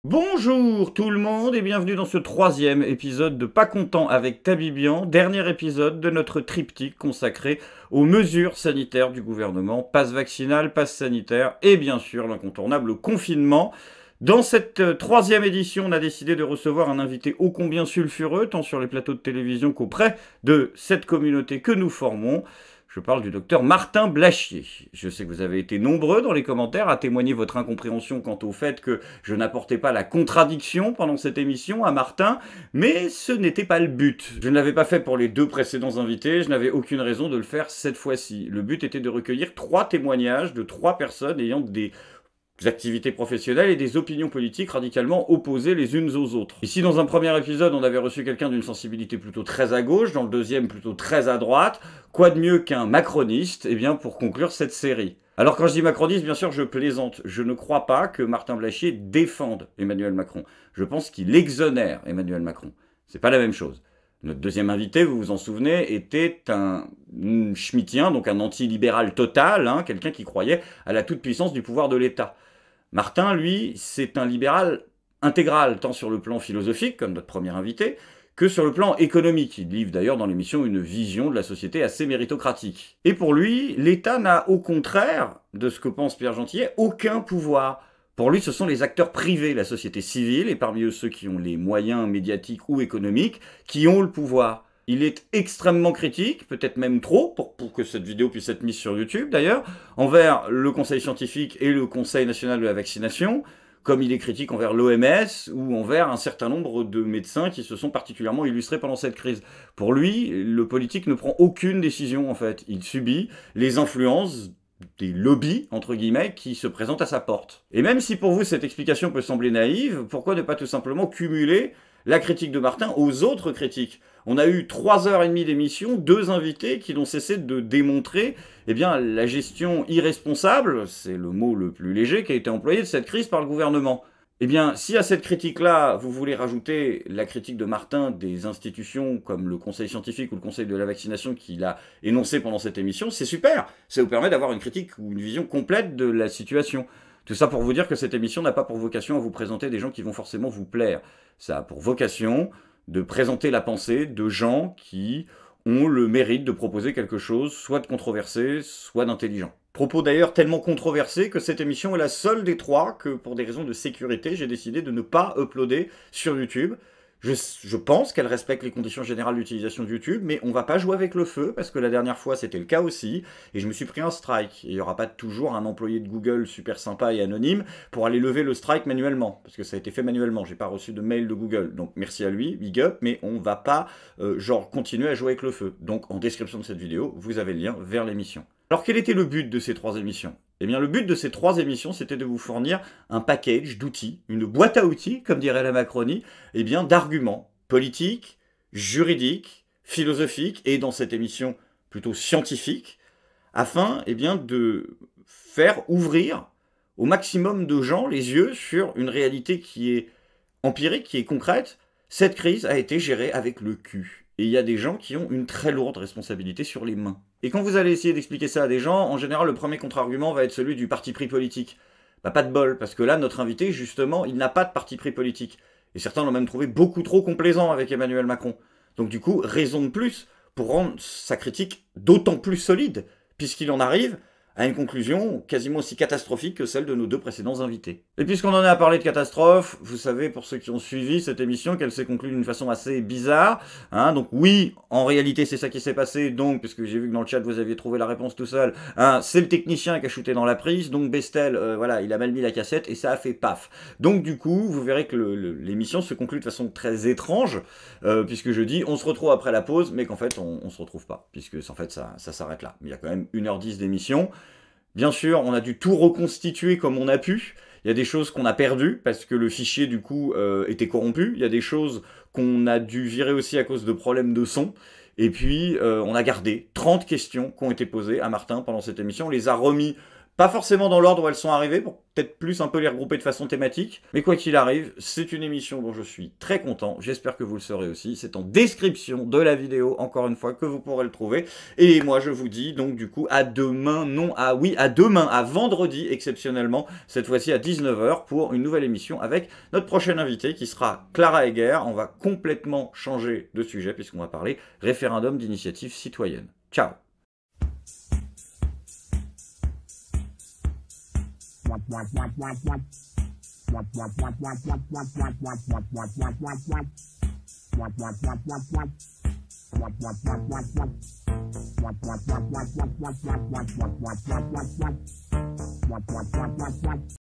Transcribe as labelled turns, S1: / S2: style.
S1: Bonjour tout le monde et bienvenue dans ce troisième épisode de Pas Content avec Tabibian, dernier épisode de notre triptyque consacré aux mesures sanitaires du gouvernement, passe vaccinal, passe sanitaire et bien sûr l'incontournable confinement. Dans cette troisième édition, on a décidé de recevoir un invité ô combien sulfureux, tant sur les plateaux de télévision qu'auprès de cette communauté que nous formons. Je parle du docteur Martin Blachier. Je sais que vous avez été nombreux dans les commentaires à témoigner votre incompréhension quant au fait que je n'apportais pas la contradiction pendant cette émission à Martin, mais ce n'était pas le but. Je ne l'avais pas fait pour les deux précédents invités, je n'avais aucune raison de le faire cette fois-ci. Le but était de recueillir 3 témoignages de 3 personnes ayant des activités professionnelles et des opinions politiques radicalement opposées les unes aux autres. Ici, dans un premier épisode, on avait reçu quelqu'un d'une sensibilité plutôt très à gauche, dans le deuxième plutôt très à droite. Quoi de mieux qu'un macroniste, eh bien, pour conclure cette série. Alors quand je dis macroniste, bien sûr, je plaisante. Je ne crois pas que Martin Blachier défende Emmanuel Macron. Je pense qu'il exonère Emmanuel Macron. C'est pas la même chose. Notre deuxième invité, vous vous en souvenez, était un schmittien, donc un anti-libéral total, quelqu'un qui croyait à la toute-puissance du pouvoir de l'État. Martin, lui, c'est un libéral intégral, tant sur le plan philosophique, comme notre premier invité, que sur le plan économique. Il livre d'ailleurs dans l'émission une vision de la société assez méritocratique. Et pour lui, l'État n'a au contraire, de ce que pense Pierre Gentillet, aucun pouvoir. Pour lui, ce sont les acteurs privés, la société civile, et parmi eux ceux qui ont les moyens médiatiques ou économiques, qui ont le pouvoir. Il est extrêmement critique, peut-être même trop, pour que cette vidéo puisse être mise sur YouTube d'ailleurs, envers le Conseil scientifique et le Conseil national de la vaccination, comme il est critique envers l'OMS ou envers un certain nombre de médecins qui se sont particulièrement illustrés pendant cette crise. Pour lui, le politique ne prend aucune décision en fait. Il subit les influences des lobbies, entre guillemets, qui se présentent à sa porte. Et même si pour vous cette explication peut sembler naïve, pourquoi ne pas tout simplement cumuler la critique de Martin aux autres critiques? On a eu 3h30 d'émission, 2 invités qui n'ont cessé de démontrer la gestion irresponsable, c'est le mot le plus léger qui a été employé de cette crise par le gouvernement. Eh bien, si à cette critique-là, vous voulez rajouter la critique de Martin des institutions comme le Conseil scientifique ou le Conseil de la vaccination qu'il a énoncé pendant cette émission, c'est super. Ça vous permet d'avoir une critique ou une vision complète de la situation. Tout ça pour vous dire que cette émission n'a pas pour vocation à vous présenter des gens qui vont forcément vous plaire. Ça a pour vocation de présenter la pensée de gens qui ont le mérite de proposer quelque chose, soit de controversé, soit d'intelligent. Propos d'ailleurs tellement controversés que cette émission est la seule des 3 que, pour des raisons de sécurité, j'ai décidé de ne pas uploader sur YouTube. Je pense qu'elle respecte les conditions générales d'utilisation de YouTube, mais on va pas jouer avec le feu, parce que la dernière fois c'était le cas aussi, et je me suis pris un strike. Et il n'y aura pas toujours un employé de Google super sympa et anonyme pour aller lever le strike manuellement, parce que ça a été fait manuellement, j'ai pas reçu de mail de Google. Donc merci à lui, big up, mais on va pas continuer à jouer avec le feu. Donc en description de cette vidéo, vous avez le lien vers l'émission. Alors quel était le but de ces 3 émissions? Eh bien le but de ces 3 émissions, c'était de vous fournir un package d'outils, une boîte à outils, comme dirait la Macronie, d'arguments politiques, juridiques, philosophiques, et dans cette émission plutôt scientifique, afin de faire ouvrir au maximum de gens les yeux sur une réalité qui est empirique, qui est concrète. Cette crise a été gérée avec le cul. Et il y a des gens qui ont une très lourde responsabilité sur les mains. Et quand vous allez essayer d'expliquer ça à des gens, en général, le premier contre-argument va être celui du parti pris politique. Bah pas de bol, parce que là, notre invité, justement, il n'a pas de parti pris politique. Et certains l'ont même trouvé beaucoup trop complaisant avec Emmanuel Macron. Donc du coup, raison de plus pour rendre sa critique d'autant plus solide, puisqu'il en arrive à une conclusion quasiment aussi catastrophique que celle de nos 2 précédents invités. Et puisqu'on en est à parler de catastrophe, vous savez, pour ceux qui ont suivi cette émission, qu'elle s'est conclue d'une façon assez bizarre. Donc oui, en réalité, c'est ça qui s'est passé, donc, puisque j'ai vu que dans le chat, vous aviez trouvé la réponse tout seul, c'est le technicien qui a shooté dans la prise, donc Bestel, il a mal mis la cassette, et ça a fait paf. Donc du coup, vous verrez que l'émission se conclut de façon très étrange, puisque je dis, on se retrouve après la pause, mais qu'en fait, on se retrouve pas, puisque en fait, ça s'arrête là. Il y a quand même 1h10 d'émission. Bien sûr, on a dû tout reconstituer comme on a pu. Il y a des choses qu'on a perdues parce que le fichier, du coup, était corrompu. Il y a des choses qu'on a dû virer aussi à cause de problèmes de son. Et puis, on a gardé 30 questions qui ont été posées à Martin pendant cette émission. On les a remis Pas forcément dans l'ordre où elles sont arrivées, pour peut-être plus un peu les regrouper de façon thématique. Mais quoi qu'il arrive, c'est une émission dont je suis très content. J'espère que vous le serez aussi. C'est en description de la vidéo, encore une fois, que vous pourrez le trouver. Et moi, je vous dis donc du coup à demain, à demain, à vendredi exceptionnellement, cette fois-ci à 19 h pour une nouvelle émission avec notre prochaine invitée qui sera Clara Egger. On va complètement changer de sujet puisqu'on va parler référendum d'initiative citoyenne. Ciao!